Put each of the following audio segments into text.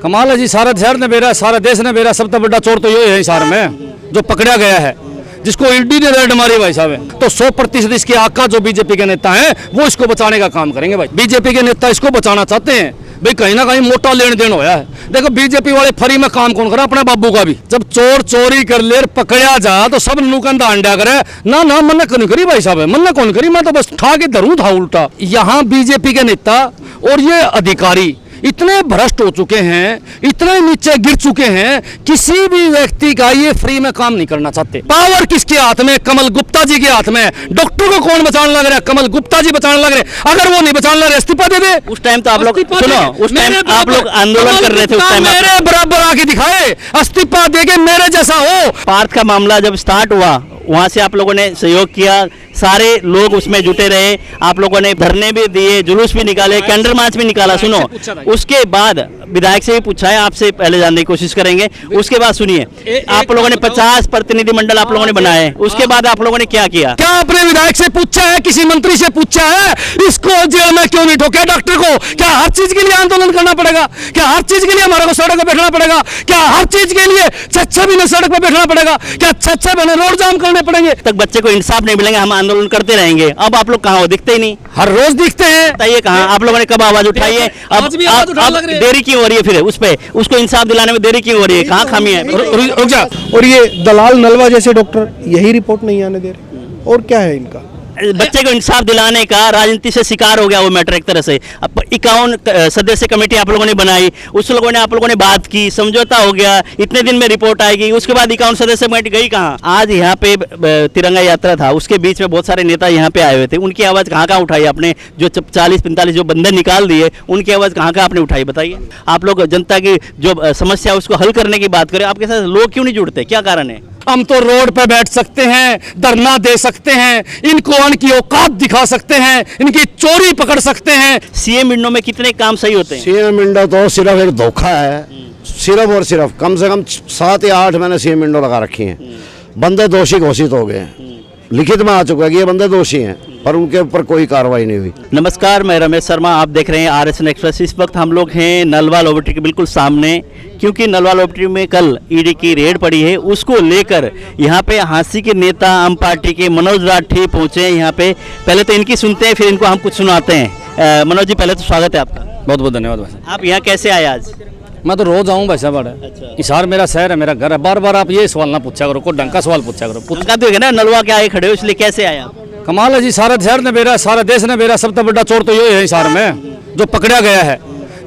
कमाल है जी, सारा शहर ने बेरा, सारा देश ने बेरा, सबसे बड़ा चोर तो ये है हिसार में जो पकड़ा गया है, जिसको ईडी ने रेड मारी भाई साहब। तो 100% इसके आका जो बीजेपी के नेता हैं वो इसको बचाने का काम करेंगे भाई। बीजेपी के नेता इसको बचाना चाहते हैं भाई, कहीं ना कहीं मोटा लेन देन होया है। देखो बीजेपी वाले फ्री में काम कौन करा, अपने बाबू का भी। जब चोर चोरी कर ले पकड़ा जा तो सब नुकंदा अंडा करे ना, मन कौन करी भाई साहब, मन कौन करी, मैं तो बस ठा के धरूं था उल्टा। यहाँ बीजेपी के नेता और ये अधिकारी इतने भ्रष्ट हो चुके हैं, इतने नीचे गिर चुके हैं, किसी भी व्यक्ति का ये फ्री में काम नहीं करना चाहते। पावर किसके हाथ में? कमल गुप्ता जी के हाथ में। डॉक्टर को कौन बचाने लग रहा है? कमल गुप्ता जी बचाने लग रहे। अगर वो नहीं बचाने लग रहे इस्तीफा दे दे। उस टाइम तो आप लोग सुनो, उस टाइम आप लोग आंदोलन कर रहे थे, उस टाइम मेरे बराबर आके दिखाए, इस्तीफा दे के मेरे जैसा हो। पार्थ का मामला जब स्टार्ट हुआ वहां से आप लोगों ने सहयोग किया, सारे लोग उसमें जुटे रहे, आप लोगों ने धरने भी दिए, जुलूस भी निकाले, कैंडल मार्च भी निकाला। सुनो, उसके बाद विधायक से भी पूछा है, आपसे पहले जानने की कोशिश करेंगे। उसके बाद सुनिए, आप लोगों ने 50 प्रतिनिधिमंडल आप लोगों ने बनाए, उसके बाद आप लोगों ने क्या किया? क्या आपने विधायक से पूछा है, किसी मंत्री से पूछा है इसको जेल में क्यों नहीं ठोका? डॉक्टर को क्या हर चीज के लिए आंदोलन करना पड़ेगा? क्या हर चीज के लिए हमारे को सड़क पर बैठना पड़ेगा? क्या हर चीज के लिए 6 महीने सड़क पर बैठना पड़ेगा? क्या 6 महीने रोड जाम करने पड़ेंगे? तक बच्चे को इंसाफ नहीं मिलेंगे, हम आंदोलन करते रहेंगे। अब आप लोग कहाँ हो? दिखते ही नहीं, हर रोज दिखते हैं। बताइए कहाँ? आप लोगों ने कब आवाज उठाई है? अब देरी क्यों हो रही है? फिर उस पे उसको इंसाफ दिलाने में देरी क्यों हो रही है? कहाँ खामी है? रुक जा। और ये दलाल नलवा जैसे डॉक्टर यही रिपोर्ट नहीं आने दे रहे, और क्या है इनका? बच्चे को इंसाफ दिलाने का राजनीति से शिकार हो गया वो मैटर एक तरह से। 51 सदस्य कमेटी आप लोगों ने बनाई, उस लोगों ने आप लोगों ने बात की, समझौता हो गया, इतने दिन में रिपोर्ट आएगी, उसके बाद 51 सदस्य कमेटी गई कहाँ? आज यहाँ पे तिरंगा यात्रा था, उसके बीच में बहुत सारे नेता यहाँ पे आए हुए थे, उनकी आवाज कहाँ उठाई आपने? जो 40-45 जो बंधन निकाल दिए, उनकी आवाज कहाँ आपने उठाई? बताइए। आप लोग जनता की जो समस्या उसको हल करने की बात करें, आपके साथ लोग क्यों नहीं जुड़ते? क्या कारण है? हम तो रोड पे बैठ सकते हैं, धरना दे सकते हैं, इनको इनकी औकात दिखा सकते हैं, इनकी चोरी पकड़ सकते हैं। सीएम विंडो में कितने काम सही होते हैं? सीएम विंडो तो सिर्फ एक धोखा है, सिर्फ और सिर्फ कम से कम 7 या 8 मैंने सीएम विंडो लगा रखी हैं। बंदे दोषी घोषित हो गए, लिखित में आ चुका है कि ये बंदे दोषी हैं, पर उनके ऊपर कोई कार्रवाई नहीं हुई। नमस्कार, मैं रमेश शर्मा, आप देख रहे हैं आरएसएन एक्सप्रेस। इस वक्त हम लोग हैं नलवा लॉबरेटरी के बिल्कुल सामने, क्योंकि नलवा लॉबरेटरी में कल ईडी की रेड पड़ी है, उसको लेकर यहाँ पे हांसी के नेता आम पार्टी के मनोज राठी पहुँचे हैं यहाँ पे। पहले तो इनकी सुनते हैं, फिर इनको हम कुछ सुनाते हैं। मनोज जी, पहले तो स्वागत है आपका। बहुत बहुत धन्यवाद भाई। आप यहाँ कैसे आए आज? मैं तो रोज आऊँ भाई साहब। अच्छा। हिसार मेरा शहर है, मेरा घर है। बार बार आप ये सवाल ना पूछा करो, कोई ढंग का सवाल पूछा करो। उनका तो है ना, नलवा के आए खड़े हो, इसलिए कैसे आए आप? कमाल है जी, सारा शहर ने बेरा, सारा देश ने बेरा, सबसे बड़ा चोर तो ये है हिसार में जो पकड़ा गया है,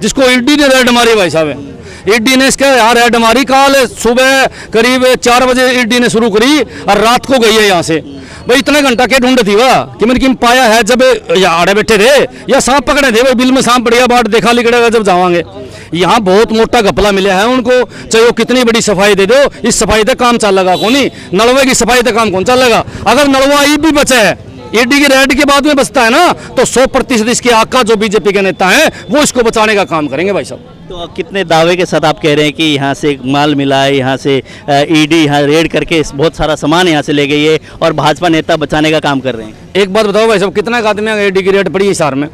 जिसको ईडी ने रेड मारी भाई साहब। ईडी ने इसके यहाँ रेड मारी, कल सुबह करीब 4 बजे ईडी ने शुरू करी और रात को गई है यहाँ से। भाई इतने घंटा क्या ढूंढ थी वह कि मैंने किम पाया है? जब आड़े बैठे थे या सांप पकड़े थे, भाई बिल में सांप बढ़िया बाट देखा लिखड़ेगा जब जावांगे। यहाँ बहुत मोटा घपला मिला है उनको, चाहे वो कितनी बड़ी सफाई दे दो, इस सफाई से काम चलेगा कौन? नहीं, नलवे की सफाई से काम कौन चलेगा? अगर नलवा ई भी बचा है, ईडी की रेड के बाद में बचता है ना, तो 100% इसके आका जो बीजेपी के नेता हैं वो इसको बचाने का काम करेंगे भाई साहब। तो कितने दावे के साथ आप कह रहे हैं कि यहाँ से माल मिला है, यहाँ से ईडी यहाँ रेड करके बहुत सारा सामान यहाँ से ले गई है और भाजपा नेता बचाने का काम कर रहे हैं? एक बात बताओ भाई साहब, कितना आदमी ईडी की रेड पड़ी हिसार में?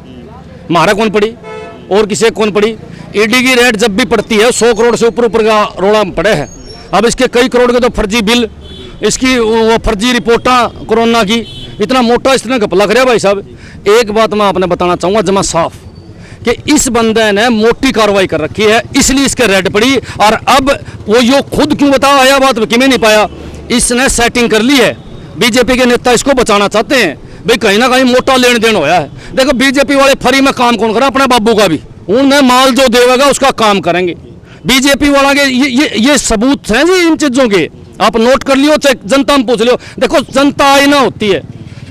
हमारा कौन पड़ी और किसी कौन पड़ी? ईडी की रेड जब भी पड़ती है 100 करोड़ से ऊपर का रोड़ा पड़े है। अब इसके कई करोड़ के तो फर्जी बिल, इसकी वो फर्जी रिपोर्टा कोरोना की, इतना मोटा इसने घपला कराया भाई साहब। एक बात मैं आपने बताना चाहूँगा जमा साफ, कि इस बंदे ने मोटी कार्रवाई कर रखी है, इसलिए इसके रेड पड़ी। और अब वो यो खुद क्यों बताओ, आया बात कि मैं नहीं पाया, इसने सेटिंग कर ली है। बीजेपी के नेता इसको बचाना चाहते हैं भाई, कहीं ना कहीं मोटा लेन देन होया है। देखो बीजेपी वाले फ्री में काम कौन करा? अपने बाबू का भी। उन्हें माल जो देगा उसका काम करेंगे बीजेपी वाला के। ये सबूत हैं जी इन चीजों के, आप नोट कर लियो, चाहे जनता में पूछ लियो। देखो जनता आईना होती है,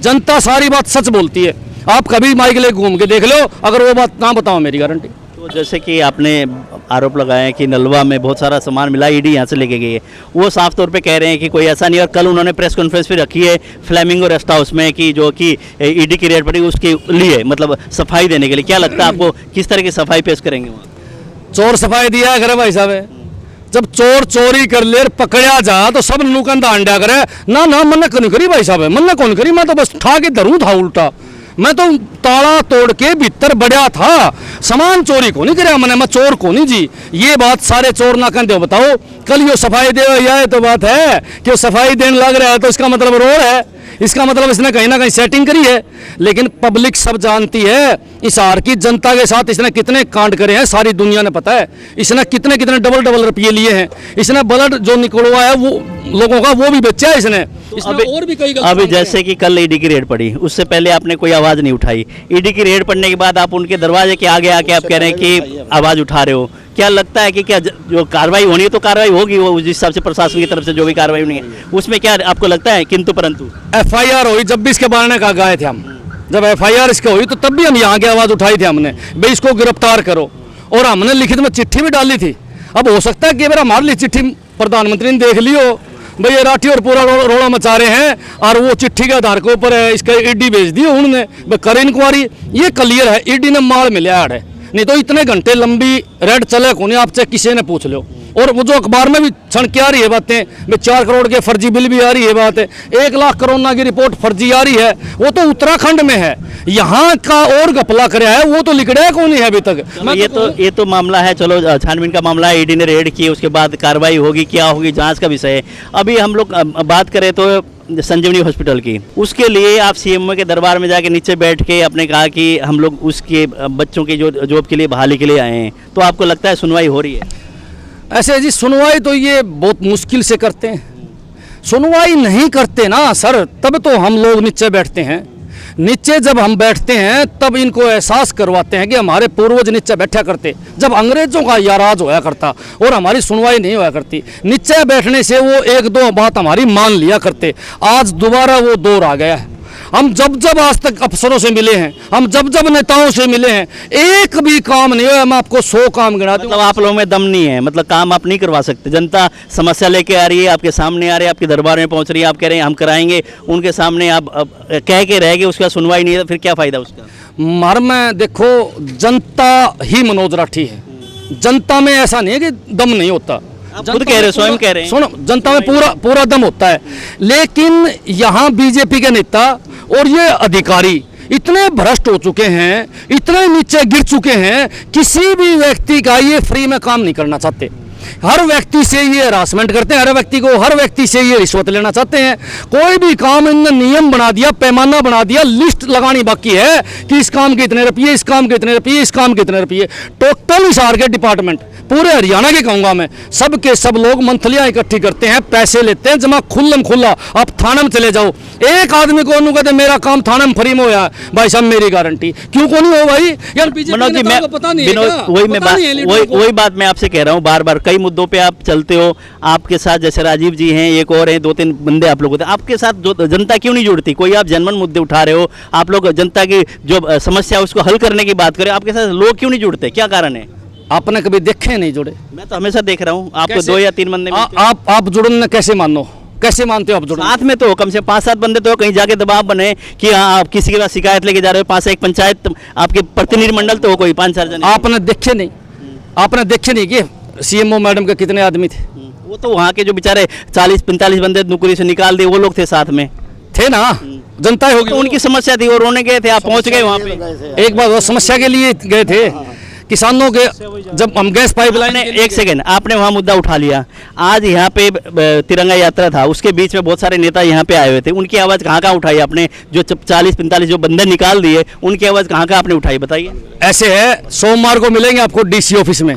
जनता सारी बात सच बोलती है। आप कभी माइक ले घूम के देख लो, अगर वो बात ना बताओ मेरी गारंटी। तो जैसे कि आपने आरोप लगाए हैं कि नलवा में बहुत सारा सामान मिला, ईडी यहाँ से लेके गई है, वो साफ तौर पे कह रहे हैं कि कोई ऐसा नहीं। और कल उन्होंने प्रेस कॉन्फ्रेंस भी रखी है फ्लेमिंगो रेस्ट हाउस में कि जो कि ईडी की रेड पड़ी उसके लिए, मतलब सफाई देने के लिए। क्या लगता है आपको, किस तरह की सफाई पेश करेंगे वहाँ? चोर सफाई दिया करे भाई साहब। जब चोर चोरी कर ले पकड़ा जा तो सब नुकंदा अंडा करे ना, मन कौन करी भाई साहब, मन कौन करी, मैं तो बस ठा के धरूं था उल्टा। मैं तो ताला तोड़ के भीतर बढ़िया था, सामान चोरी को नहीं करे मैंने, मैं चोर को नहीं जी। ये बात सारे चोर ना कर दो। बताओ कल यो सफाई दे यह तो बात है कि वो सफाई देने लग रहा है तो इसका मतलब रोड है, इसका मतलब इसने कहीं ना कहीं सेटिंग करी है। लेकिन पब्लिक सब जानती है हिसार की जनता के साथ इसने कितने कांड करे हैं, सारी दुनिया ने पता है। इसने कितने कितने डबल रुपये लिए हैं, इसने ब्लड जो निकलवा है वो लोगों का वो भी बेचा है इसने और भी कई अभी जैसे कि कल ईडी की रेड पड़ी, उससे पहले आपने कोई आवाज नहीं उठाई। ईडी की रेड पड़ने के बाद आप उनके दरवाजे के आगे आके आप कह रहे हैं कि आवाज उठा रहे हो। क्या लगता है कि क्या जो कार्रवाई होनी है तो कार्रवाई होगी, वो जिस हिसाब से प्रशासन की तरफ से जो भी कार्रवाई होनी है उसमें क्या आपको लगता है किंतु परंतु? FIR हुई जब भी इसके बारे में कहा गए थे हम, जब FIR इसके हुई तो तब भी हम यहाँ की आवाज उठाई थी हमने, भाई इसको गिरफ्तार करो, और हमने लिखित में चिट्ठी भी डाली थी। अब हो सकता है कि बार हमारे लिए चिट्ठी प्रधानमंत्री ने देख ली हो, भाई ये राठी और पूरा रोड़ा मचा रहे हैं और वो चिट्ठी के आधार के ऊपर इसका ईडी भेज दी उन्होंने, करे इंक्वायरी। ये क्लियर है ईडी ने माल मिला है, नहीं तो इतने घंटे लंबी रेड चले को नहीं, आपसे किसी ने पूछ लो। और वो जो अखबार में भी छण के आ रही है बातें, 4 करोड़ के फर्जी बिल भी आ रही है बात है, 1 लाख कोरोना की रिपोर्ट फर्जी आ रही है, वो तो उत्तराखंड में है, यहाँ का और घपला कराया है वो तो लिखड़ा कौन है अभी तक। ये तो मामला है, चलो छानबीन का मामला है, ईडी ने रेड की, उसके बाद कार्रवाई होगी, क्या होगी जांच का विषय है। अभी हम लोग बात करें तो संजीवनी हॉस्पिटल की, उसके लिए आप सीएमओ के दरबार में जाके नीचे बैठ के आपने कहा कि हम लोग उसके बच्चों की जो जॉब के लिए बहाली के लिए आए हैं, तो आपको लगता है सुनवाई हो रही है? ऐसे जी सुनवाई तो ये बहुत मुश्किल से करते हैं, सुनवाई नहीं करते ना सर, तब तो हम लोग नीचे बैठते हैं। नीचे जब हम बैठते हैं तब इनको एहसास करवाते हैं कि हमारे पूर्वज नीचे बैठा करते, जब अंग्रेजों का यह राज होया करता और हमारी सुनवाई नहीं होया करती। नीचे बैठने से वो 1-2 बात हमारी मान लिया करते, आज दोबारा वो दौर आ गया है। हम जब जब आज तक अफसरों से मिले हैं, हम जब जब नेताओं से मिले हैं, एक भी काम नहीं हुआ। मैं आपको 100 काम गिना दूं। मतलब आप लोगों में दम नहीं है, मतलब काम आप नहीं करवा सकते। जनता समस्या लेके आ रही है, आपके सामने आ रही है, आपके दरबार में पहुंच रही है, आप कह रहे हैं हम कराएंगे, उनके सामने आप कह के रह गए, उसका सुनवाई नहीं है, फिर क्या फायदा उसका? मर में देखो जनता ही मनोज राठी है, जनता में ऐसा नहीं है कि दम नहीं होता। खुद कह रहे हो, स्वयं कह रहे हैं। सुनो, जनता में पूरा दम होता है, लेकिन यहाँ बीजेपी के नेता और ये अधिकारी इतने भ्रष्ट हो चुके हैं, इतने नीचे गिर चुके हैं, किसी भी व्यक्ति का ये फ्री में काम नहीं करना चाहते। हर व्यक्ति से ये हरासमेंट करते हैं, हर व्यक्ति से ये रिश्वत लेना चाहते हैं। कोई भी काम इन्होंने नियम बना दिया, पैमाना बना दिया, लिस्ट लगानी बाकी है कि इस काम के इतने रुपये, इस काम के इतने रुपये, इस काम के इतने रुपये। टोटल हिसार के डिपार्टमेंट पूरे हरियाणा के कहूँगा मैं, सब के सब लोग मंथलियाँ इकट्ठी करते हैं, पैसे लेते हैं जमा खुल्लम खुल्ला। आप थाने में चले जाओ, एक आदमी को कहते हैं मेरा काम थाने में फ्री में होया, भाई साहब मेरी गारंटी क्यों को नहीं हो भाई यार। मनोज जी, मैं वही बात मैं आपसे कह रहा हूँ, बार बार कई मुद्दों पे आप चलते हो, आपके साथ जैसे राजीव जी हैं, एक और हैं, 2-3 बंदे आप लोग होते हैं, आपके साथ जो जनता क्यों नहीं जुड़ती? कोई आप जनमन मुद्दे उठा रहे हो, आप लोग जनता की जो समस्या उसको हल करने की बात करें, आपके साथ लोग क्यों नहीं जुड़ते, क्या कारण है? आपने कभी देखे नहीं जुड़े? मैं तो हमेशा देख रहा हूँ, आपको 2 या 3 बंदे आप जुड़न कैसे मानो, कैसे मानते हो आप जुड़न? साथ में तो कम से 5-7 बंदे तो कहीं जाके दबाव बने कि हाँ आप किसी के पास शिकायत लेके जा रहे हो, 5 एक पंचायत आपके प्रतिनिधिमंडल तो हो, कोई 5-4 जन। आपने देखे नहीं, आपने देखे नहीं कि CMO मैडम के कितने आदमी थे? वो तो वहाँ के जो बेचारे 40-45 बंदे नौकरी से निकाल दिए, वो लोग थे साथ में, थे ना, जनता होगी, उनकी समस्या थी, वो रोने गए थे, आप पहुँच गए वहाँ पे। एक बार वो समस्या के लिए गए थे, किसानों के जब हम गैस पाइपलाइन। एक सेकंड, आपने वहाँ मुद्दा उठा लिया। आज यहाँ पे तिरंगा यात्रा था, उसके बीच में बहुत सारे नेता यहाँ पे आए हुए थे, उनकी आवाज़ कहाँ उठाई आपने? जो 40-45 जो बंदे निकाल दिए, उनकी आवाज़ कहाँ आपने उठाई, बताइए। ऐसे है, सोमवार को मिलेंगे आपको DC ऑफिस में,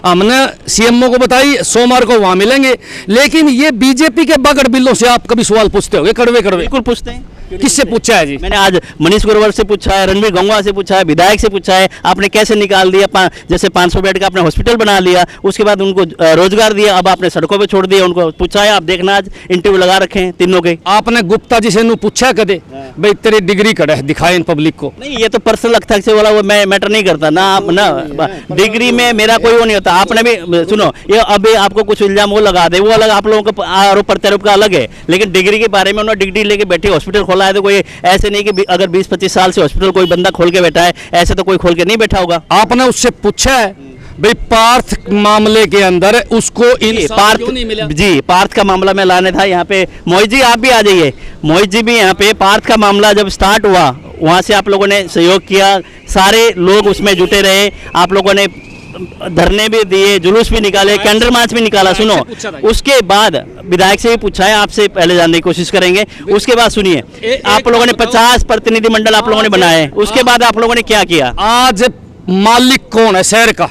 हमने CMO को बताई, सोमवार को वहाँ मिलेंगे। लेकिन ये बीजेपी के बगड़ बिल्लों से आप कभी सवाल पूछते होगे? कड़वे बिल्कुल पूछते हैं। किससे पूछा है जी? मैंने आज मनीष ग्रोवर से पूछा है, रणवीर गंगवा से पूछा है, विधायक से पूछा है, आपने कैसे निकाल दिया? जैसे 500 बेड का आपने हॉस्पिटल बना लिया, उसके बाद उनको रोजगार दिया, अब आपने सड़कों पे छोड़ दिया। उनको पूछा है, आप देखना आज इंटरव्यू लगा रखे हैं तीनों के। आपने गुप्ता जी से पूछा कदे भाई तेरी डिग्री कड़ा है, दिखाए इन पब्लिक को? नहीं, ये तो पर्सनल अथक से वाला वो मैं मैटर नहीं करता ना, आप ना डिग्री में मेरा कोई वो नहीं होता। आपने भी सुनो, ये अभी आपको कुछ इल्जाम वो लगा दे, वो अलग, आप लोगों का आरोप प्रत्यारोप का अलग है, लेकिन डिग्री के बारे में उन्होंने डिग्री लेके बैठे हॉस्पिटल खोला है, तो कोई ऐसे नहीं कि अगर 20-25 साल से हॉस्पिटल कोई बंदा खोल के बैठा है, ऐसे तो कोई खोल के नहीं बैठा होगा। आपने उससे पूछा है भाई पार्थ मामले के अंदर उसको इंसाफ क्यों नहीं मिला? जी पार्थ का मामला में लाने था यहाँ पे। मोहित जी आप भी आ जाइए। मोहित जी भी यहाँ पे। पार्थ का मामला जब स्टार्ट हुआ वहाँ से आप लोगों ने सहयोग किया, सारे लोग उसमें जुटे रहे, आप लोगों ने धरने भी दिए, जुलूस भी निकाले, कैंडल मार्च भी निकाला। सुनो, उसके बाद विधायक से भी पूछा है, आपसे पहले जानने की कोशिश करेंगे। उसके बाद सुनिए, आप लोगों ने 50 प्रतिनिधि मंडल आप लोगों ने बनाए, उसके बाद आप लोगों ने क्या किया? आज मालिक कौन है शहर का?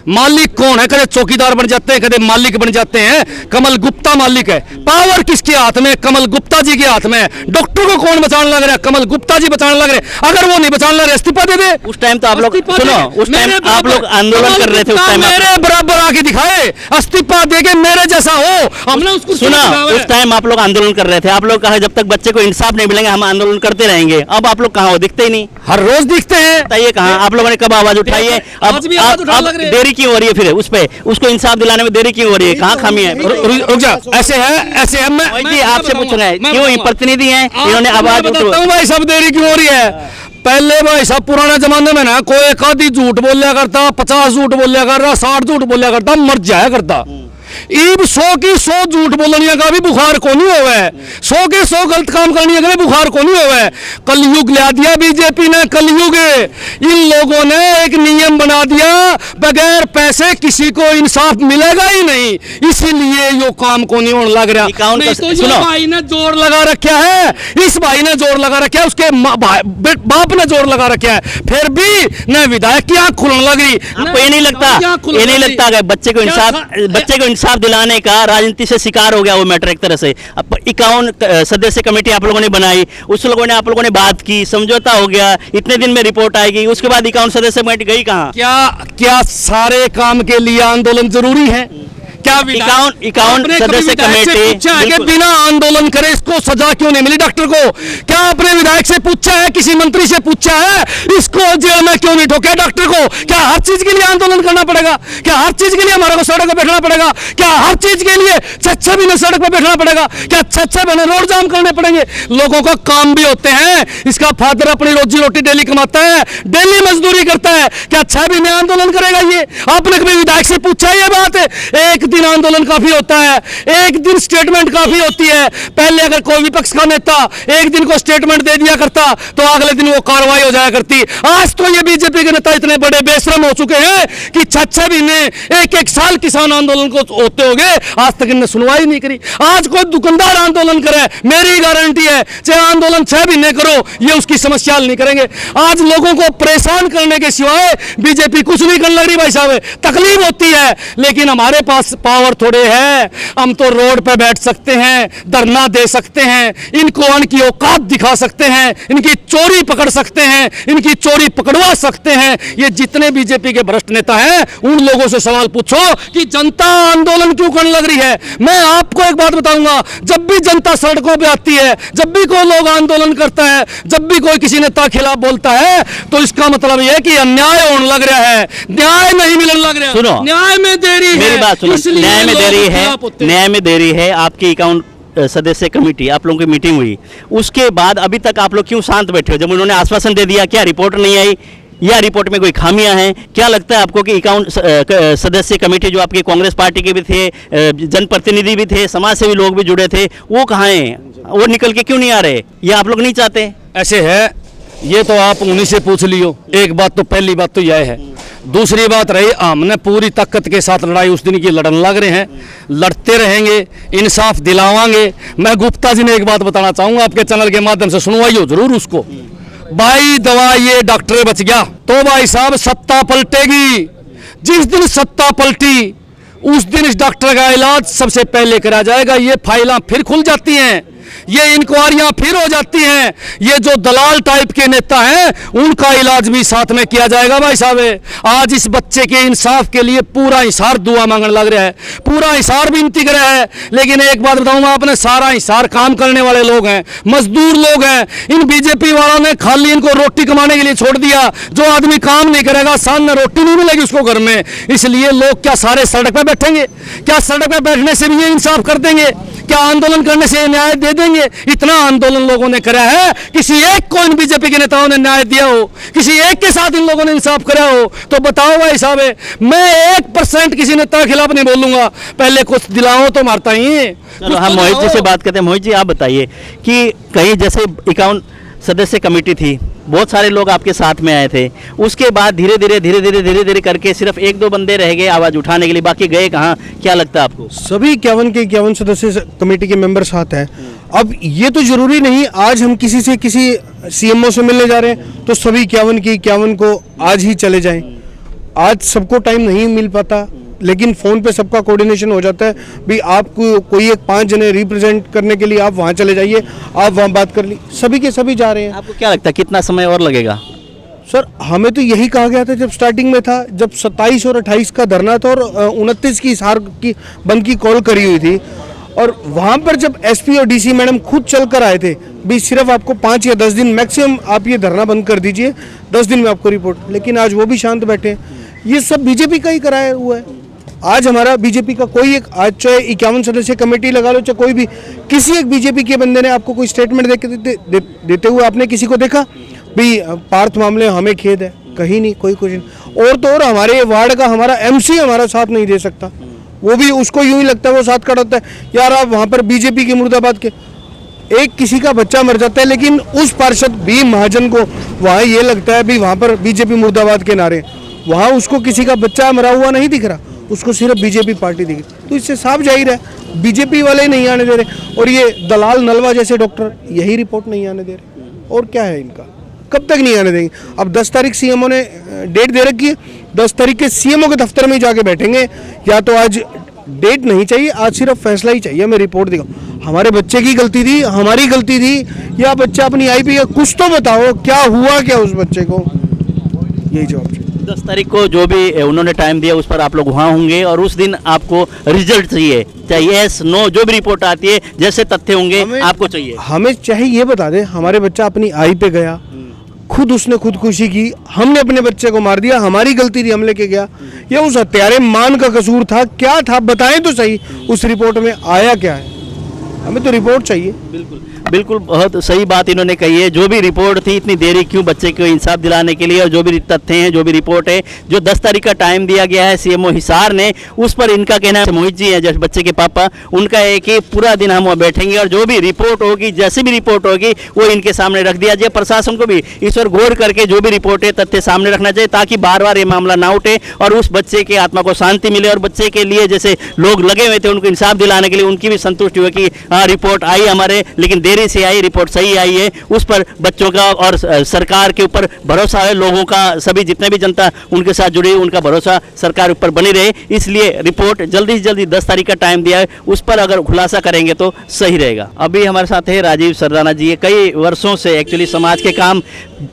मालिक कौन है? कदे चौकीदार बन जाते हैं, कदे मालिक बन जाते हैं। कमल गुप्ता मालिक है। पावर किसके हाथ में? कमल गुप्ता जी के हाथ में है। डॉक्टर को कौन बचाने लग रहा है? कमल गुप्ता जी बचाने लग रहे हैं। अगर वो नहीं बचाने लग रहे, इस्तीफा दे दे। उस टाइम तो आप लोग सुनो, उस टाइम आप लोग आंदोलन कर रहे थे, उस टाइम मेरे बराबर आके दिखाए, इस्तीफा दे के मेरे जैसा हो। हमने उसको सुना, उस टाइम आप लोग आंदोलन कर रहे थे। आप लोग कहा जब तक बच्चे को इंसाफ नहीं मिलेंगे हम आंदोलन करते रहेंगे। अब आप लोग कहाँ हो? दिखते ही नहीं। हर रोज दिखते हैं। बताइए कहाँ? आप लोगों ने कब आवाज उठाई है? अब देरी क्यों हो रही है? फिर उस पे उसको इंसाफ दिलाने में देरी क्यों हो रही है? कहाँ खामी है? रुक जा। ऐसे है मोहित जी आपसे पूछ रहे हैं, क्यों प्रतिनिधि हैं इन्होंने आवाज बताता हूँ भाई सब देरी क्यों हो रही है। पहले भाई सब पुराने जमाने में ना कोई एक आधी झूठ बोलिया करता, 50 झूठ बोलिया कर रहा, 60 झूठ बोलिया करता, मर जाया करता। ईब 100 की 100 झूठ बोलने का भी बुखार को नहीं होवे, 100 के 100 गलत काम करने का भी बुखार को नहीं होवे। कलयुग ला दिया बीजेपी ने, कलयुग। इन लोगों ने एक नियम बना दिया, बगैर पैसे किसी को इंसाफ मिलेगा ही नहीं, इसीलिए यो काम को नहीं होने लग रहा। नहीं तो ये भाई ने जोर लगा रखा है, इस भाई ने जोर लगा रखा है, उसके बाप ने जोर लगा रखा है, फिर भी न विधायक की आंख खुलने लग रही। आपको ये नहीं लगता कि बच्चे को इंसाफ दिलाने का राजनीति से शिकार हो गया वो मैटर एक तरह से? 51 सदस्य कमेटी आप लोगों ने बनाई, उस लोगों ने आप लोगों ने बात की, समझौता हो गया, इतने दिन में रिपोर्ट आएगी, उसके बाद 51 सदस्य कमेटी गई कहाँ? क्या सारे काम के लिए आंदोलन जरूरी है? क्या 51 सदस्य कमेटी बिना आंदोलन करे इसको सजा क्यों नहीं मिली डॉक्टर को? क्या अपने विधायक से पूछा है, किसी मंत्री से पूछा है इसको जेल में क्यों नहीं ठोका डॉक्टर को? क्या हर चीज के लिए आंदोलन करना पड़ेगा? क्या हर चीज के लिए हमारे को सड़क पर बैठना पड़ेगा? क्या हर चीज के लिए 6 महीने सड़क पर बैठना पड़ेगा? क्या 6 महीने रोड जाम करने पड़ेंगे? लोगों का काम भी होते हैं। इसका फादर अपनी रोजी रोटी डेली कमाता है, डेली मजदूरी करता है, क्या 6 महीने आंदोलन करेगा ये? आपने कभी विधायक से पूछा ये बात? एक दिन आंदोलन काफी होता है, एक दिन स्टेटमेंट काफी होती है। पहले अगर कोई विपक्ष का नेता एक दिन को स्टेटमेंट दे दिया करता तो अगले दिन वो कार्रवाई हो जाया करती। आज तो ये बीजेपी के नेता इतने बड़े बेशरम हो चुके हैं कि 6 महीने, एक साल किसान आंदोलन को होते हो गए, आज तक इन्हें सुनवाई नहीं करी। आज कोई दुकानदार आंदोलन करे, मेरी गारंटी है चाहे आंदोलन 6 महीने करो, ये उसकी समस्या हल नहीं करेंगे। आज लोगों को परेशान करने के सिवाय बीजेपी कुछ नहीं करने लग रही भाई साहब। तकलीफ होती है, लेकिन हमारे पास पावर थोड़े है, हम तो रोड पे बैठ सकते हैं, धरना दे सकते हैं, इनको इनकी औकात दिखा सकते हैं, इनकी चोरी पकड़ सकते हैं, इनकी चोरी पकड़वा सकते हैं। ये जितने बीजेपी के भ्रष्ट नेता हैं उन लोगों से सवाल पूछो कि जनता आंदोलन क्यों करने लग रही है। मैं आपको एक बात बताऊंगा, जब भी जनता सड़कों पे आती है, जब भी कोई लोग आंदोलन करता है, जब भी कोई किसी नेता के खिलाफ बोलता है, तो इसका मतलब यह है कि अन्याय होने लग रहा है, न्याय नहीं मिलने लग रहा। सुनो, न्याय में देरी है, मेरी बात सुनो, न्याय में देरी है। आपकी 51 सदस्य कमेटी आप लोगों की मीटिंग हुई, उसके बाद अभी तक आप लोग क्यों शांत बैठे हो? जब उन्होंने आश्वासन दे दिया, क्या रिपोर्ट नहीं आई या रिपोर्ट में कोई खामियां हैं? क्या लगता है आपको कि 51 सदस्य कमेटी जो आपकी कांग्रेस पार्टी के भी थे, जनप्रतिनिधि भी थे, समाज सेवी लोग भी जुड़े थे, वो कहाँ हैं? वो निकल के क्यों नहीं आ रहे? ये आप लोग नहीं चाहते? ऐसे है, ये तो आप उन्हीं से पूछ लियो। एक बात तो, पहली बात तो यह है। दूसरी बात रही, हमने पूरी ताकत के साथ लड़ाई उस दिन की लड़ने लग रहे हैं, लड़ते रहेंगे, इंसाफ दिलावांगे। मैं गुप्ता जी ने एक बात बताना चाहूंगा, आपके चैनल के माध्यम से सुनवाइयो जरूर उसको। भाई दवा ये डॉक्टर बच गया तो भाई साहब सत्ता पलटेगी। जिस दिन सत्ता पलटी उस दिन इस डॉक्टर का इलाज सबसे पहले करा जाएगा। ये फाइलें फिर खुल जाती हैं, ये इंक्वायरियां फिर हो जाती हैं, ये जो दलाल टाइप के नेता हैं उनका इलाज भी साथ में किया जाएगा। भाई साहब आज इस बच्चे के इंसाफ के लिए पूरा हिसार दुआ मांगने लग रहा है, पूरा हिसार विनती कर रहा है। लेकिन एक बात बताऊंगा, आपने सारा हिसार काम करने वाले लोग हैं, मजदूर लोग हैं। इन बीजेपी वालों ने खाली इनको रोटी कमाने के लिए छोड़ दिया। जो आदमी काम नहीं करेगा सामने रोटी नहीं मिलेगी उसको घर में, इसलिए लोग क्या सारे सड़क पर बैठेंगे? क्या सड़क पर बैठने से भी ये इंसाफ कर देंगे? क्या आंदोलन करने से न्याय दे देंगे? इतना आंदोलन लोगों ने करा है, किसी एक को इन बीजेपी के नेताओं ने न्याय दिया हो, किसी एक के साथ इन लोगों ने इंसाफ करा हो तो बताओ भाई साहब। मैं 1% किसी नेता के खिलाफ नहीं बोलूंगा, पहले कुछ दिलाओ तो मारता ही। चलो हम मोहित जी से बात करते हैं। मोहित जी आप बताइए कि कहीं जैसे 51 सदस्य कमेटी थी, बहुत सारे लोग आपके साथ में आए थे, उसके बाद धीरे धीरे करके सिर्फ 1-2 बंदे रह गए आवाज उठाने के लिए, बाकी गए कहाँ? क्या लगता है आपको? सभी 51 के 51 सदस्य कमेटी के मेंबर साथ हैं। अब ये तो जरूरी नहीं आज हम किसी सीएमओ से मिलने जा रहे हैं तो सभी 51 की 51 को आज ही चले जाएं। आज सबको टाइम नहीं मिल पाता, लेकिन फ़ोन पे सबका कोऑर्डिनेशन हो जाता है। भी आपको कोई एक 5 जने रिप्रेजेंट करने के लिए आप वहाँ चले जाइए, आप वहाँ बात कर ली, सभी के सभी जा रहे हैं। आपको क्या लगता है कितना समय और लगेगा? सर हमें तो यही कहा गया था जब स्टार्टिंग में था, जब 27 और 28 का धरना था और 29 की हिसार की बंद की कॉल करी हुई थी, और वहाँ पर जब एसपी और डीसी मैडम खुद चल कर आए थे भी सिर्फ आपको 5 या 10 दिन मैक्सिमम आप ये धरना बंद कर दीजिए, 10 दिन में आपको रिपोर्ट, लेकिन आज वो भी शांत बैठे। ये सब बीजेपी का ही कराया हुआ है। आज हमारा बीजेपी का कोई एक, आज चाहे 51 सदस्य कमेटी लगा लो, चाहे कोई भी, किसी एक बीजेपी के बंदे ने आपको कोई स्टेटमेंट देते हुए आपने किसी को देखा भी पार्थ मामले हमें खेद है? कहीं नहीं, कोई कुछ नहीं। और तो और हमारे वार्ड का हमारा एमसी हमारा साथ नहीं दे सकता, वो भी उसको यूं ही लगता है वो साथ खड़ा होता है। यार आप वहाँ पर बीजेपी के मुर्दाबाद के एक किसी का बच्चा मर जाता है, लेकिन उस पार्षद भी महाजन को वहाँ ये लगता है भी वहाँ पर बीजेपी मुर्दाबाद के नारे, वहाँ उसको किसी का बच्चा मरा हुआ नहीं दिख रहा, उसको सिर्फ बीजेपी पार्टी दिख रही। तो इससे साफ जाहिर है बीजेपी वाले नहीं आने दे रहे, और ये दलाल नलवा जैसे डॉक्टर यही रिपोर्ट नहीं आने दे रहे। और क्या है इनका, कब तक नहीं आने देंगे? अब 10 तारीख सीएमओ ने डेट दे रखी है, 10 तारीख के सीएमओ के दफ्तर में जाके बैठेंगे। या तो आज डेट नहीं चाहिए, आज सिर्फ फैसला ही चाहिए, मैं रिपोर्ट दिखाऊं हमारे बच्चे की गलती थी, हमारी गलती थी, या बच्चा अपनी आईपी का कुछ तो बताओ, क्या हुआ क्या उस बच्चे को, यही जवाब चाहिए। 10 तारीख को जो भी उन्होंने टाइम दिया उस पर आप लोग वहाँ होंगे और उस दिन आपको रिजल्ट चाहिए, चाहे यस नो जो भी रिपोर्ट आती है, जैसे तथ्य होंगे आपको चाहिए। हमें चाहे ये बता दे हमारे बच्चा अपनी आई पे गया, खुद उसने खुदकुशी की, हमने अपने बच्चे को मार दिया, हमारी गलती थी, हम लेके गया, या उस हत्यारे मान का कसूर था, क्या था बताएं तो सही, उस रिपोर्ट में आया क्या है? हमें तो रिपोर्ट चाहिए। बिल्कुल बहुत सही बात इन्होंने कही है। जो भी रिपोर्ट थी, इतनी देरी क्यों बच्चे को इंसाफ दिलाने के लिए, और जो भी तथ्य हैं, जो भी रिपोर्ट है, जो 10 तारीख का टाइम दिया गया है सीएमओ हिसार ने, उस पर इनका कहना है, मोहित जी हैं जो बच्चे के पापा, उनका है कि पूरा दिन हम वहाँ बैठेंगे और जो भी रिपोर्ट होगी, जैसी भी रिपोर्ट होगी वो इनके सामने रख दिया जाए। प्रशासन को भी इस पर गौर करके जो भी रिपोर्ट है तथ्य सामने रखना चाहिए, ताकि बार बार ये मामला ना उठे और उस बच्चे के आत्मा को शांति मिले, और बच्चे के लिए जैसे लोग लगे हुए थे उनको इंसाफ दिलाने के लिए, उनकी भी संतुष्टि हुई कि हाँ रिपोर्ट आई हमारे, लेकिन देरी से आई, रिपोर्ट सही आई है। उस पर बच्चों का और सरकार के ऊपर भरोसा है, लोगों का, सभी जितने भी जनता उनके साथ जुड़ी, उनका भरोसा सरकार ऊपर बनी रहे, इसलिए रिपोर्ट जल्दी से जल्दी 10 तारीख का टाइम दिया है, उस पर अगर खुलासा करेंगे तो सही रहेगा। अभी हमारे साथ है राजीव सरदाना जी। कई वर्षों से एक्चुअली समाज के काम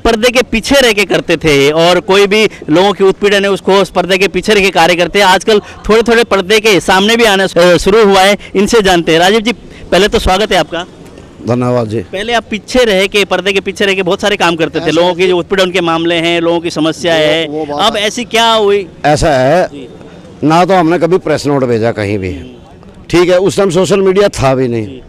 पर्दे के पीछे रह के करते थे, और कोई भी लोगों की उत्पीड़न है उसको उस पर्दे के पीछे रह के कार्य करते हैं। आजकल थोड़े थोड़े पर्दे के सामने भी आना शुरू हुआ है, इनसे जानते हैं। राजीव जी पहले तो स्वागत है आपका। धन्यवाद जी। पहले आप पीछे रह के, पर्दे के पीछे रह के बहुत सारे काम करते थे, लोगों की जो उत्पीड़न के मामले हैं, लोगों की समस्या है, अब ऐसी क्या हुई? ऐसा है ना, तो हमने कभी प्रेस नोट भेजा कहीं भी, ठीक है, उस टाइम सोशल मीडिया था भी नहीं,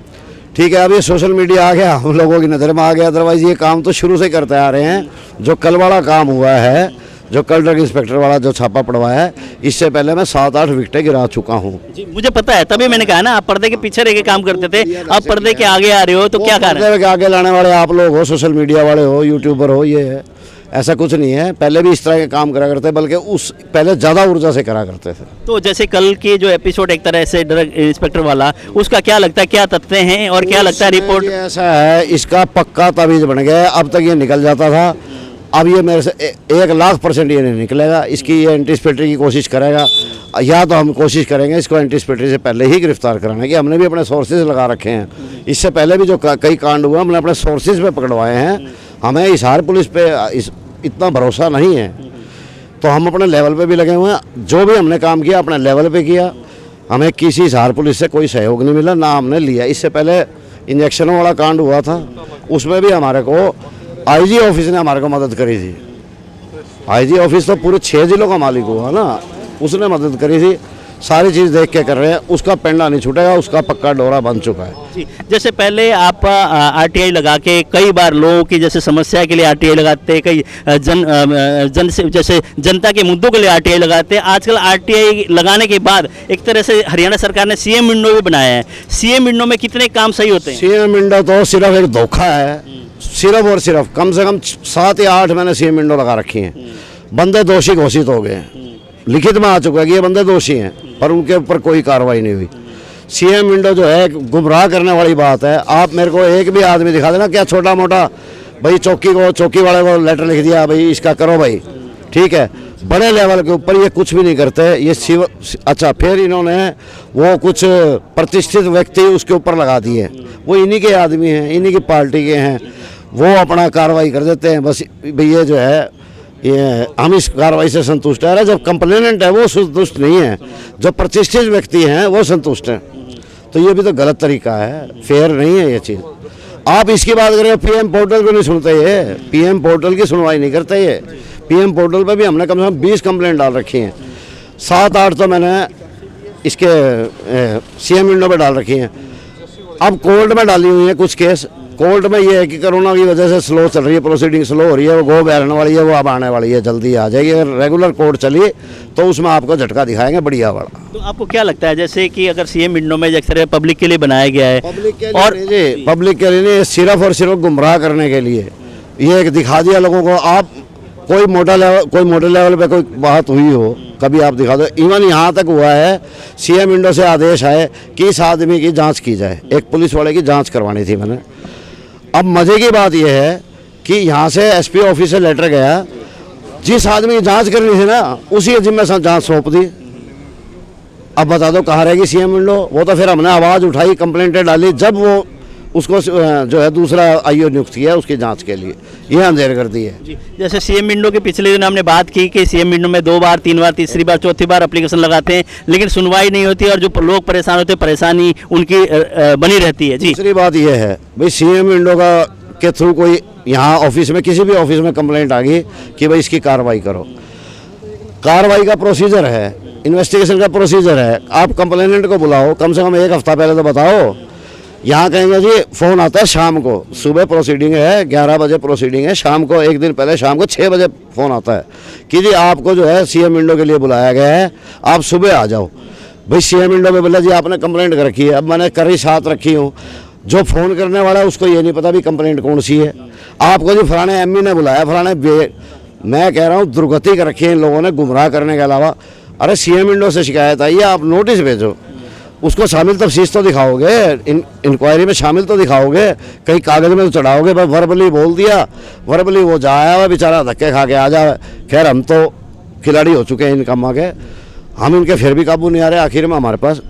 ठीक है, अब ये सोशल मीडिया आ गया, हम लोगों की नज़र में आ गया, अदरवाइज ये काम तो शुरू से करते आ रहे हैं। जो कल वाला काम हुआ है, जो कल ड्रग इंस्पेक्टर वाला जो छापा पड़वाया है, इससे पहले मैं 7-8 विकेटें गिरा चुका हूँ। जी मुझे पता है, तभी मैंने कहा ना आप पर्दे के पीछे रह के काम करते थे, अब पर्दे के आगे आ रहे हो, तो क्या कारण है? पर्दे के आगे लाने वाले आप लोग हो, सोशल मीडिया वाले हो, यूट्यूबर हो, ये है, ऐसा कुछ नहीं है। पहले भी इस तरह के काम करा करते, बल्कि उस पहले ज़्यादा ऊर्जा से करा करते थे। तो जैसे कल की जो एपिसोड एक तरह से ड्रग इंस्पेक्टर वाला, उसका क्या लगता है, क्या तथ्य हैं और क्या लगता है रिपोर्ट? ऐसा है, इसका पक्का तावीज़ बन गया है। अब तक ये निकल जाता था, अब ये मेरे से 1,00,000% ये नहीं निकलेगा। इसकी ये एंटीसिपेटरी की कोशिश करेगा, या तो हम कोशिश करेंगे इसको एंटीसिपेटरी से पहले ही गिरफ्तार कराने की। हमने भी अपने सोर्सेज लगा रखे हैं, इससे पहले भी जो कई कांड हुए हमने अपने सोर्सेज पे पकड़वाए हैं। हमें हिसार पुलिस पे इतना भरोसा नहीं है, तो हम अपने लेवल पे भी लगे हुए हैं। जो भी हमने काम किया अपने लेवल पे किया, हमें किसी हिसार पुलिस से कोई सहयोग नहीं मिला, ना हमने लिया। इससे पहले इंजेक्शनों वाला कांड हुआ था, उसमें भी हमारे को आईजी ऑफिस ने हमारे को मदद करी थी। आईजी ऑफिस तो पूरे 6 जिलों का मालिक हुआ ना, उसने मदद करी थी। सारी चीज़ देख के कर रहे हैं, उसका पेंडा नहीं छूटेगा, उसका पक्का डोरा बन चुका है। जी, जैसे पहले आप आरटीआई लगा के कई बार लोगों की जैसे समस्या के लिए आरटीआई लगाते, कई जन से जैसे जनता के मुद्दों के लिए आरटीआई लगाते। आजकल आरटीआई लगाने के बाद एक तरह से हरियाणा सरकार ने सीएम विंडो भी बनाया है। सीएम विंडो में कितने काम सही होते हैं? सीएम विंडो तो सिर्फ एक धोखा है, सिर्फ और सिर्फ कम से कम 7 या 8 मैंने सीएम विंडो लगा रखी हैं। बंदे दोषी घोषित हो गए, लिखित में आ चुका है कि ये बंदे दोषी हैं, पर उनके ऊपर कोई कार्रवाई नहीं हुई। सीएम विंडो जो है गुमराह करने वाली बात है। आप मेरे को एक भी आदमी दिखा देना, क्या छोटा मोटा भाई चौकी वाले को लेटर लिख दिया भाई इसका करो भाई, ठीक है, बड़े लेवल के ऊपर ये कुछ भी नहीं करते ये अच्छा फिर इन्होंने वो कुछ प्रतिष्ठित व्यक्ति उसके ऊपर लगा दिए, वो इन्हीं के आदमी हैं, इन्हीं की पार्टी के हैं, वो अपना कार्रवाई कर देते हैं। बस भैया जो है ये हम इस कार्रवाई से संतुष्ट है। जब कंप्लेनेंट है वो संतुष्ट नहीं है, जो प्रतिष्ठित व्यक्ति हैं वो संतुष्ट हैं, तो ये भी तो गलत तरीका है, फेयर नहीं है ये चीज़। आप इसकी बात करें, पीएम पोर्टल को नहीं सुनते, ये पीएम पोर्टल की सुनवाई नहीं करते। ये पीएम पोर्टल पर भी हमने कम से कम 20 कंप्लेंट डाल रखी हैं, 7-8 तो मैंने इसके सीएम विंडो पे डाल रखी हैं। अब कोर्ट में डाली हुई है कुछ केस। कोर्ट में ये है कि कोरोना की वजह से स्लो चल रही है, प्रोसीडिंग स्लो हो रही है, वो गो बैठने वाली है, वो अब आने वाली है, जल्दी आ जाएगी। अगर रेगुलर कोर्ट चली तो उसमें आपको झटका दिखाएंगे बढ़िया वाला। तो आपको क्या लगता है जैसे कि अगर सीएम विंडो में जैसे पब्लिक के लिए बनाया गया है, पब्लिक के लिए नहीं, सिर्फ और सिर्फ गुमराह करने के लिए ये एक दिखा दिया लोगों को। आप कोई मोटे लेवल पे कोई बात हुई हो कभी आप दिखा दो। इवन यहाँ तक हुआ है सीएम विंडो से आदेश आए कि इस आदमी की जांच की जाए, एक पुलिस वाले की जांच करवानी थी मैंने। अब मज़े की बात यह है कि यहाँ से एसपी ऑफिस से लेटर गया, जिस आदमी की जांच करनी थी ना उसी जिम्मे से जांच सौंप दी। अब बता दो कहाँ रहेगी सीएम विंडो? वो तो फिर हमने आवाज़ उठाई, कंप्लेंटें डाली, जब वो उसको जो है दूसरा आईओ नियुक्त किया उसकी जांच के लिए, ये अंधेर कर दी है। जैसे सीएम विंडो के पिछले दिन हमने बात की कि सीएम विंडो में 2 बार 3 बार तीसरी बार चौथी बार एप्लीकेशन लगाते हैं लेकिन सुनवाई नहीं होती और जो लोग परेशान होते हैं परेशानी उनकी बनी रहती है। जी, दूसरी बात यह है भाई सीएम विंडो के थ्रू कोई यहाँ ऑफिस में किसी भी ऑफिस में कंप्लेंट आ गई कि भाई इसकी कार्रवाई करो, कार्रवाई का प्रोसीजर है, इन्वेस्टिगेशन का प्रोसीजर है। आप कंप्लेनेंट को बुलाओ, कम से कम 1 हफ्ता पहले तो बताओ। यहाँ कहेंगे जी फ़ोन आता है शाम को, सुबह प्रोसीडिंग है 11 बजे प्रोसीडिंग है, शाम को एक दिन पहले शाम को 6 बजे फ़ोन आता है कि जी आपको जो है सीएम विंडो के लिए बुलाया गया है, आप सुबह आ जाओ। भाई सीएम विंडो में बोला जी आपने कंप्लेंट कर रखी है, अब मैंने करी साथ रखी हूँ, जो फ़ोन करने वाला है उसको ये नहीं पता भी कंप्लेंट कौन सी है। आपको जी फलाने एमई ने बुलाया, फलाने मैं कह रहा हूँ दुर्गति कर रखी है इन लोगों ने गुमराह करने के अलावा। अरे सीएम विंडो से शिकायत आई है, आप नोटिस भेजो, उसको शामिल तफसीस तो दिखाओगे, इंक्वायरी में शामिल तो दिखाओगे, कहीं कागज़ में तो चढ़ाओगे। बस वर्बली बोल दिया, वर्बली वो जा आया हुआ बेचारा धक्के खा के आ जाए। खैर हम तो खिलाड़ी हो चुके हैं इन कामों के, हम इनके फिर भी काबू नहीं आ रहे। आखिर में हमारे पास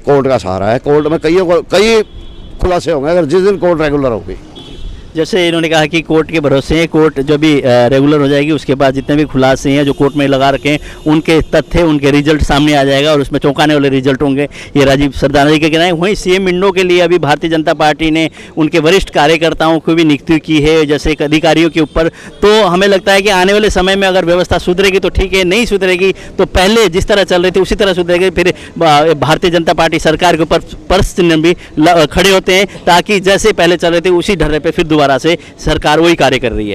कोर्ट का सहारा है, कोर्ट में कई खुलासे होंगे अगर जिस दिन कोर्ट रेगुलर होगी। जैसे इन्होंने कहा कि कोर्ट के भरोसे हैं, कोर्ट जो भी रेगुलर हो जाएगी उसके बाद जितने भी खुलासे हैं जो कोर्ट में लगा रखे हैं उनके तथ्य उनके रिजल्ट सामने आ जाएगा और उसमें चौंकाने वाले रिजल्ट होंगे। ये राजीव सरदाना जी के कहना है। वहीं सीएम विंडो के लिए अभी भारतीय जनता पार्टी ने उनके वरिष्ठ कार्यकर्ताओं को भी नियुक्ति की है जैसे अधिकारियों के ऊपर। तो हमें लगता है कि आने वाले समय में अगर व्यवस्था सुधरेगी तो ठीक है, नहीं सुधरेगी तो पहले जिस तरह चल रही थी उसी तरह सुधरेगी। फिर भारतीय जनता पार्टी सरकार के ऊपर प्रश्न चिन्ह भी खड़े होते हैं ताकि जैसे पहले चल रहे थे उसी ढर्रे पर फिर दोबारा से सरकार वही कार्य कर रही है।